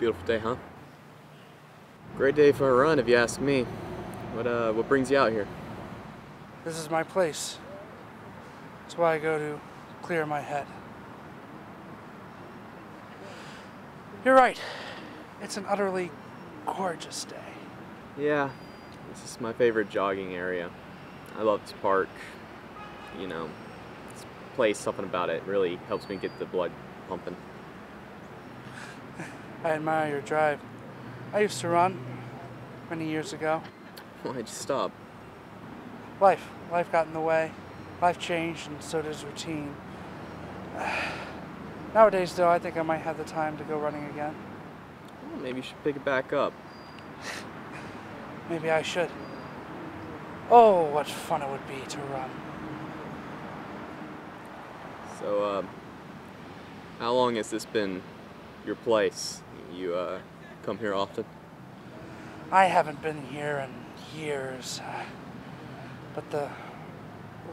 Beautiful day, huh? Great day for a run, if you ask me. What brings you out here? This is my place. It's why I go to clear my head. You're right. It's an utterly gorgeous day. Yeah, this is my favorite jogging area. I love this park. You know, this place, something about it really helps me get the blood pumping. I admire your drive. I used to run many years ago. Why'd you stop? Life got in the way. Life changed, and so does routine. Nowadays, though, I think I might have the time to go running again. Well, maybe you should pick it back up. Maybe I should. Oh, what fun it would be to run. So, how long has this been your place? You, come here often? I haven't been here in years, but the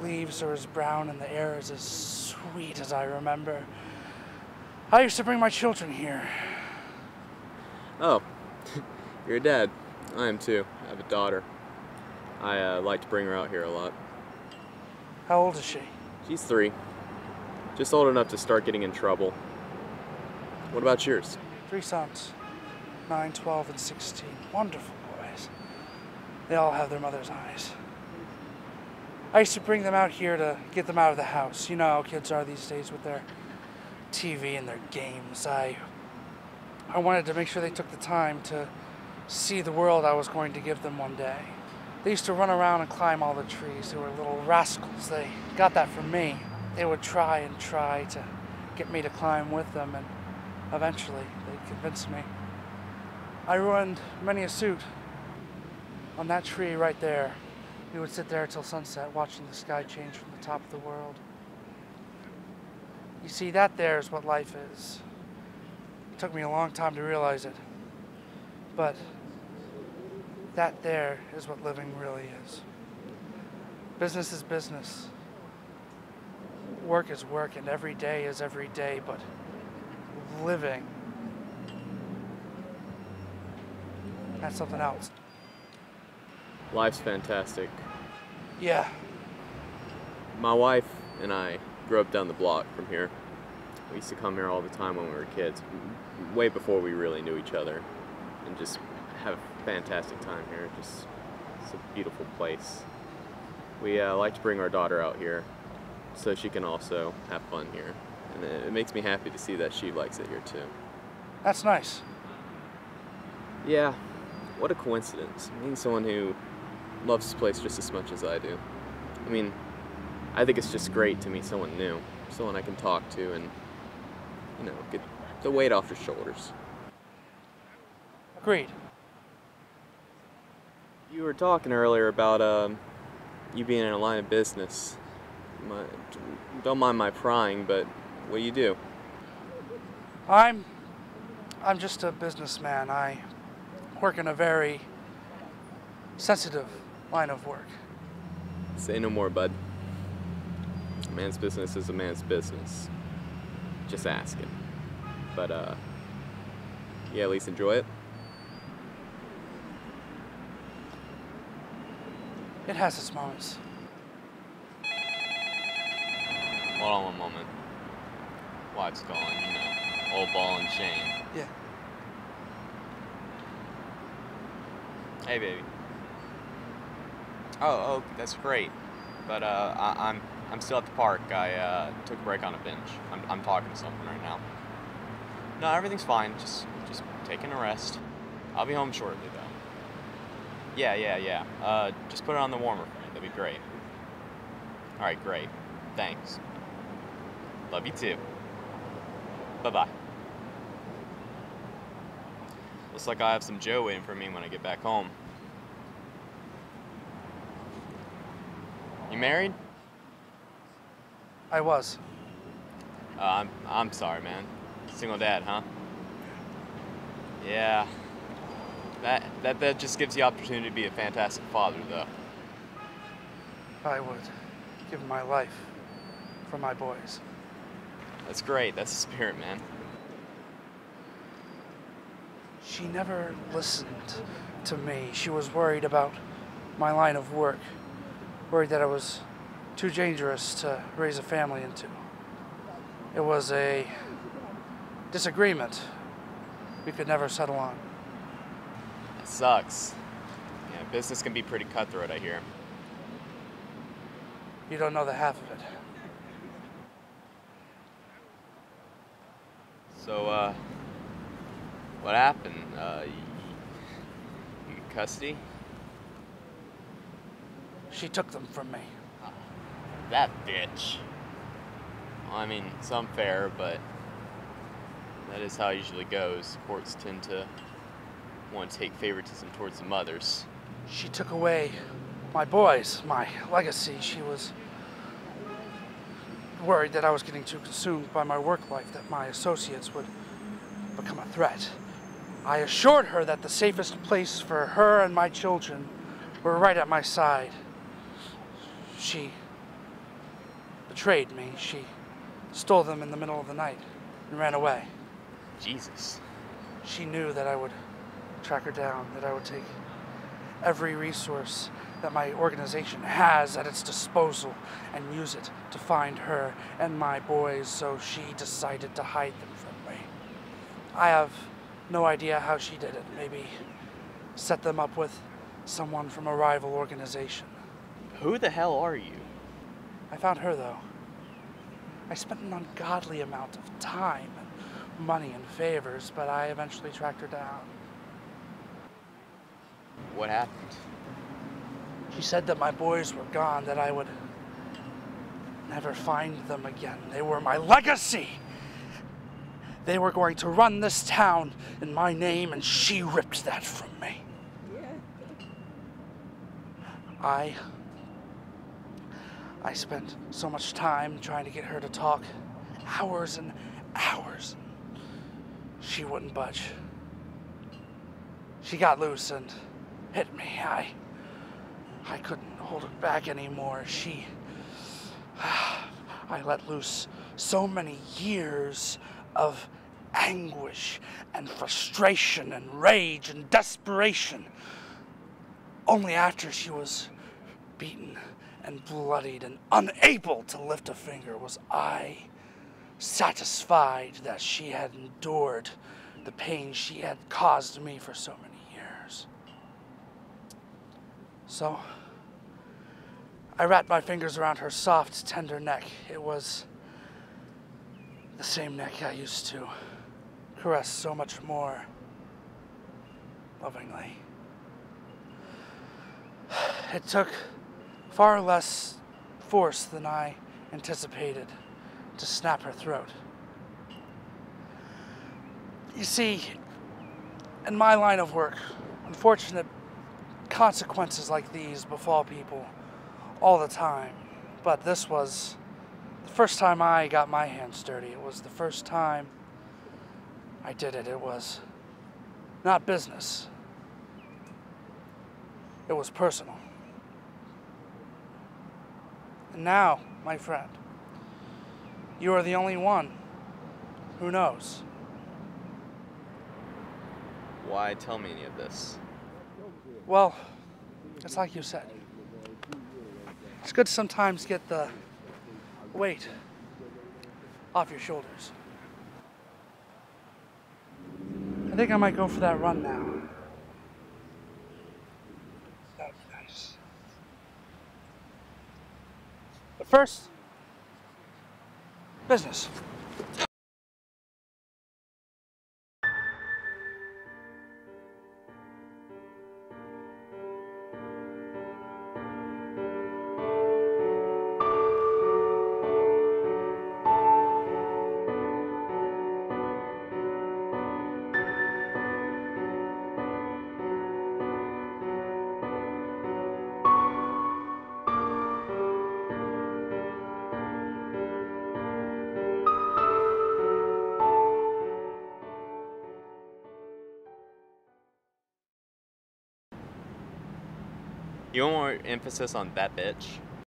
leaves are as brown and the air is as sweet as I remember. I used to bring my children here. Oh, you're a dad. I am too. I have a daughter. I like to bring her out here a lot. How old is she? She's 3. Just old enough to start getting in trouble. What about yours? 3 sons, 9, 12, and 16. Wonderful boys. They all have their mother's eyes. I used to bring them out here to get them out of the house. You know how kids are these days with their TV and their games. I wanted to make sure they took the time to see the world I was going to give them one day. They used to run around and climb all the trees. They were little rascals. They got that from me. They would try to get me to climb with them, and eventually they convinced me. I ruined many a suit. On that tree right there, we would sit there till sunset watching the sky change from the top of the world. You see, that there is what life is. It took me a long time to realize it. But that there is what living really is. Business is business. Work is work, and every day is every day, but living, that's something else. Life's fantastic. Yeah. My wife and I grew up down the block from here. We used to come here all the time when we were kids, way before we really knew each other, and just have a fantastic time here. It's a beautiful place. We like to bring our daughter out here so she can also have fun here. And it makes me happy to see that she likes it here too. That's nice. Yeah, what a coincidence. Meeting someone who loves this place just as much as I do. I mean, I think it's just great to meet someone new, someone I can talk to and, you know, get the weight off your shoulders. Agreed. You were talking earlier about you being in a line of business. Don't mind my prying, but what do you do? I'm just a businessman. I work in a very sensitive line of work. Say no more, bud. A man's business is a man's business. Just asking. But, you at least enjoy it? It has its moments. Hold on one moment. Wife's calling, you know. Old ball and chain. Yeah. Hey, baby. Oh, that's great. But I'm still at the park. I took a break on a bench. I'm talking to someone right now. No, everything's fine. Just taking a rest. I'll be home shortly though. Yeah. Just put it on the warmer for me. That'd be great. All right, great. Thanks. Love you too. Bye-bye. Looks like I have some Joe waiting for me when I get back home. You married? I was. I'm sorry, man. Single dad, huh? Yeah. That just gives the opportunity to be a fantastic father, though. I would give my life for my boys. That's great. That's the spirit, man. She never listened to me. She was worried about my line of work, worried that I was too dangerous to raise a family into. It was a disagreement we could never settle on. It sucks. Yeah, business can be pretty cutthroat, I hear. You don't know the half of it. So, what happened? You get custody? She took them from me. That bitch. Well, I mean, it's unfair, but that is how it usually goes. Courts tend to want to take favoritism towards the mothers. She took away my boys, my legacy. She was worried that I was getting too consumed by my work life, that my associates would become a threat. I assured her that the safest place for her and my children were right at my side. She betrayed me. She stole them in the middle of the night and ran away. Jesus. She knew that I would track her down, that I would take every resource that my organization has at its disposal and use it to find her and my boys, so she decided to hide them from me. I have no idea how she did it. Maybe set them up with someone from a rival organization. Who the hell are you? I found her, though. I spent an ungodly amount of time and money and favors, but I eventually tracked her down. What happened? She said that my boys were gone, that I would never find them again. They were my legacy. They were going to run this town in my name, and she ripped that from me. I spent so much time trying to get her to talk, hours and hours. She wouldn't budge. She got loose and hit me. I couldn't hold it back anymore. I let loose so many years of anguish and frustration and rage and desperation. Only after she was beaten and bloodied and unable to lift a finger was I satisfied that she had endured the pain she had caused me for so many years. So I wrapped my fingers around her soft, tender neck. It was the same neck I used to caress so much more lovingly. It took far less force than I anticipated to snap her throat. You see, in my line of work, unfortunate consequences like these befall people all the time. But this was the first time I got my hands dirty. It was the first time I did it. It was not business. It was personal. And now, my friend, you are the only one who knows. Why tell me any of this? Well, it's like you said. It's good to sometimes get the weight off your shoulders. I think I might go for that run now. That would be nice. But first, business. You want more emphasis on that bitch?